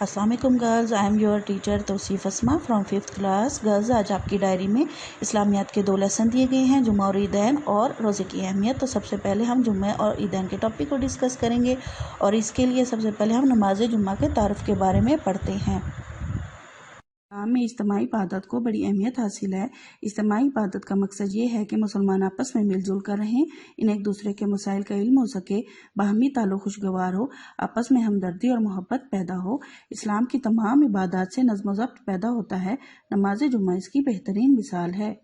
अस्सलाम वालेकुम girls, I am your teacher Tauseef Asma from 5th class. Girls, आज आपकी डायरी में इस्लामियात के 2 लेसन दिए गए हैं, जुम्मा और ईदैन और रोज़े की अहमियत। तो सबसे पहले हम जुम्मे और ईदैन के टॉपिक को डिस्कस करेंगे और इसके लिए सबसे पहले हम नमाज जुम्मा के तारुफ के बारे में पढ़ते हैं। इस्लाम में इज्तिमाई इबादत को बड़ी अहमियत हासिल है। इज्तिमाई इबादत का मकसद ये है कि मुसलमान आपस में मिलजुल कर रहें, इन्हें एक दूसरे के मसाइल का इल्म हो सके, बाहमी ताल्लुक खुशगवार हो, आपस में हमदर्दी और मोहब्बत पैदा हो। इस्लाम की तमाम इबादत से नज़्म व ज़ब्त पैदा होता है। नमाज जुम्मा इसकी बेहतरीन मिसाल है।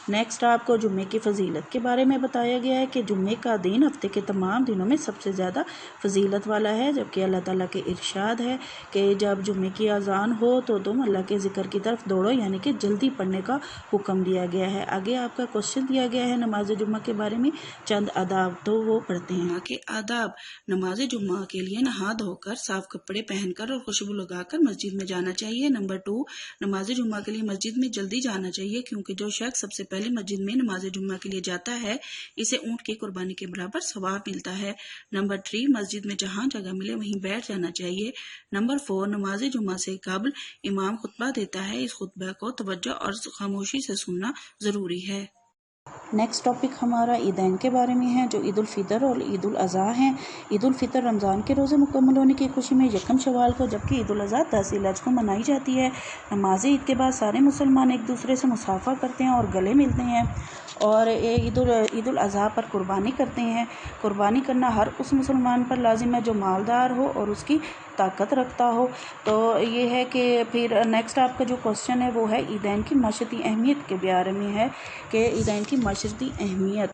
नेक्स्ट आपको जुम्मे की फ़जीलत के बारे में बताया गया है कि जुम्मे का दिन हफ्ते के तमाम दिनों में सबसे ज़्यादा फ़जीलत वाला है, जबकि अल्लाह ताला के इरशाद है कि जब जुम्मे की अज़ान हो तो तुम अल्लाह के ज़िक्र की तरफ दौड़ो, यानी कि जल्दी पढ़ने का हुक्म दिया गया है। आगे आपका क्वेश्चन दिया गया है नमाज जुम्मा के बारे में चंद आदाब, तो वो पढ़ते हैं कि आदाब। नमाज जुम्मा के लिए नहा धोकर साफ़ कपड़े पहनकर और खुशबू लगाकर मस्जिद में जाना चाहिए। नंबर 2, नमाज जुम्मा के लिए मस्जिद में जल्दी जाना चाहिए, क्योंकि जो शख्स सबसे पहले मस्जिद में नमाज जुम्मा के लिए जाता है, इसे ऊंट की कुर्बानी के बराबर सवाब मिलता है। नंबर 3, मस्जिद में जहां जगह मिले वहीं बैठ जाना चाहिए। नंबर 4, नमाज जुम्मा से कबल इमाम खुतबा देता है, इस खुतबा को तवज्जो और खामोशी से सुनना जरूरी है। नेक्स्ट टॉपिक हमारा ईदैन के बारे में है, जो ईद उल फितर और ईद उल अज़हा हैं। ईद उल फितर रमज़ान के रोज़े मुकम्मल होने की खुशी में यकम शवाल को, जबकि ईद उल अज़हा 10 ज़िलहज को मनाई जाती है। नमाज ईद के बाद सारे मुसलमान एक दूसरे से मुसाफा करते हैं और गले मिलते हैं और ईद उल अज़हा पर कुर्बानी करते हैं। कुर्बानी करना हर उस मुसलमान पर लाजिम है जो मालदार हो और उसकी ताकत रखता हो। तो ये है कि फिर नेक्स्ट आपका जो क्वेश्चन है वो है ईदैन की माशरती अहमियत के बारे में है कि ईदैन की माशरती अहमियत।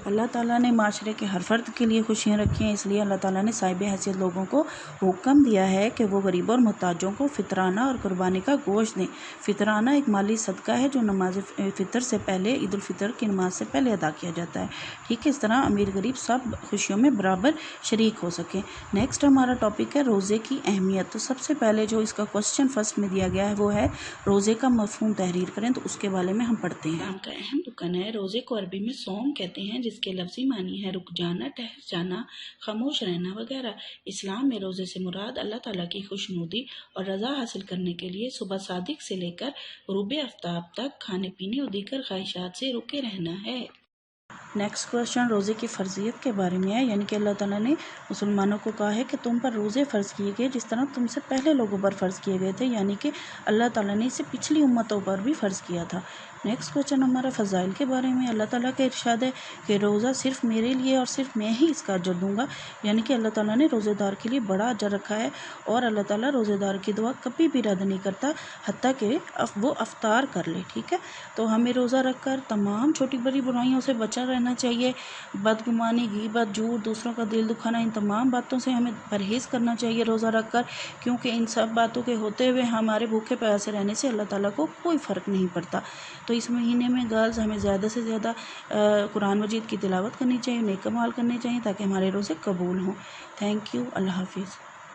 अल्लाह ताला ने माशरे के हर फर्द के लिए खुशियाँ रखी हैं, इसलिए अल्लाह ताला ने साहिब हैसियत लोगों को हुक्म दिया है कि वो गरीबों और मोहताजों को फितराना और कुर्बानी का गोश्त दें। फितराना एक माली सदका है जो नमाज फ़ितर से पहले, ईद उल फितर की नमाज से पहले अदा किया जाता है। ठीक है, इस तरह अमीर गरीब सब खुशियों में बराबर शरीक हो सकें। नेक्स्ट हमारा टॉपिक है रोज़े की अहमियत। तो सबसे पहले जो इसका क्वेश्चन फर्स्ट में दिया गया है वो है रोज़े का मफ़हूम तहरीर करें, तो उसके बारे में हम पढ़ते हैं। का अहम रुकन है। रोज़े को अरबी में सौम कहते हैं, जिसके लफ्ज़ी मानी है रुक जाना, ठहर जाना, खामोश रहना वगैरह। इस्लाम में रोज़े से मुराद अल्लाह ताला की खुशनुदी और रज़ा हासिल करने के लिए सुबह सादिक से लेकर ग़ुरूब आफ्ताब तक खाने पीने और दीगर ख्वाहिशात से रुके रहना है। नेक्स्ट क्वेश्चन रोज़े की फ़र्जियत के बारे में है, यानी कि अल्लाह ताला ने मुसलमानों को कहा है कि तुम पर रोज़े फ़र्ज़ किए गए जिस तरह तुमसे पहले लोगों पर फ़र्ज़ किए गए थे, यानी कि अल्लाह ताला ने इसे पिछली उम्मतों पर भी फ़र्ज़ किया था। नेक्स्ट क्वेश्चन हमारा फ़ज़ाइल के बारे में। अल्लाह ताला का इरशाद है कि रोज़ा सिर्फ़ मेरे लिए और सिर्फ़ मैं ही इसका अजर दूँगा, यानी कि अल्लाह ताला ने रोज़ेदार के लिए बड़ा अजर रखा है और अल्लाह ताला रोज़ेदार की दुआ कभी भी रद्द नहीं करता, हत्ता कि वो अफ्तार कर ले। ठीक है, तो हमें रोज़ा रख कर तमाम छोटी बड़ी बुराइयों से बचा रहना चाहिए। बदगुमानी, गीबत, झूठ, दूसरों का दिल दुखाना, इन तमाम बातों से हमें परहेज़ करना चाहिए रोज़ा रख कर, क्योंकि इन सब बातों के होते हुए हमारे भूखे प्यासे रहने से अल्लाह ताला को कोई फ़र्क नहीं पड़ता। तो इस महीने में गर्ल्स हमें ज़्यादा से ज़्यादा कुरान मजीद की तिलावत करनी चाहिए, नेक अमाल करने चाहिए ताकि हमारे रोज़े कबूल हों। थैंक यू, अल्लाह हाफिज़।